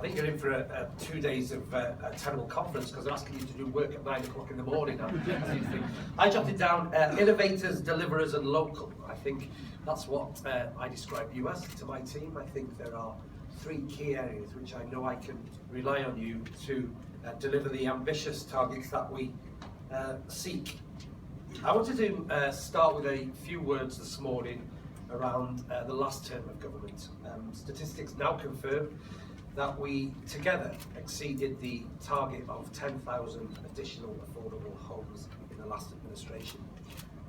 think you're in for 2 days of a terrible conference because they're asking you to do work at 9 o'clock in the morning. I jotted down innovators, deliverers and local. I think that's what I describe you as to my team. I think there are 3 key areas which I know I can rely on you to deliver the ambitious targets that we seek. I wanted to start with a few words this morning around the last term of government. Statistics now confirm that we together exceeded the target of 10,000 additional affordable homes in the last administration.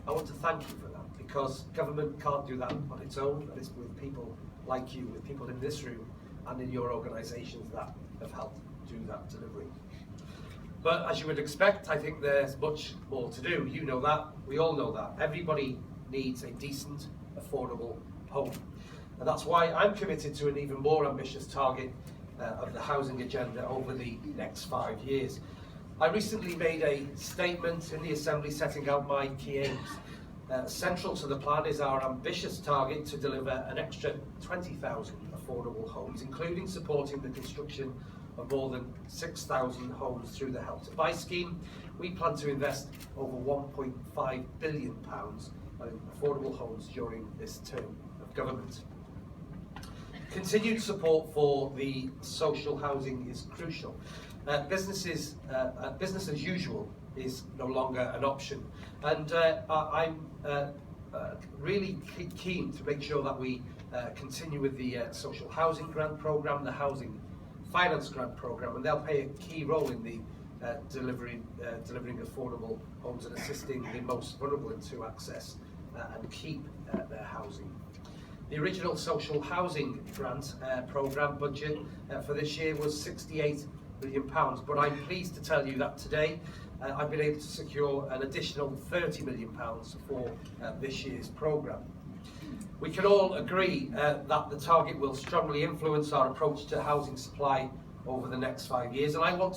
I want to thank you for that, because government can't do that on its own, and it's with people like you, with people in this room and in your organisations that have helped do that delivery. But as you would expect, I think there's much more to do. You know that, we all know that. Everybody needs a decent, affordable home. And that's why I'm committed to an even more ambitious target of the housing agenda over the next 5 years. I recently made a statement in the Assembly setting out my key aims. Central to the plan is our ambitious target to deliver an extra 20,000 affordable homes, including supporting the construction of more than 6,000 homes through the Help to Buy scheme. We plan to invest over £1.5 billion in affordable homes during this term of government. Continued support for the social housing is crucial. Business as usual is no longer an option, and I'm really keen to make sure that we continue with the social housing grant programme, the housing finance grant programme, and they'll play a key role in the delivering affordable homes and assisting the most vulnerable to access and keep their housing. The original social housing grant programme budget for this year was £68 million, but I'm pleased to tell you that today I've been able to secure an additional £30 million for this year's programme. We can all agree that the target will strongly influence our approach to housing supply over the next 5 years, and I want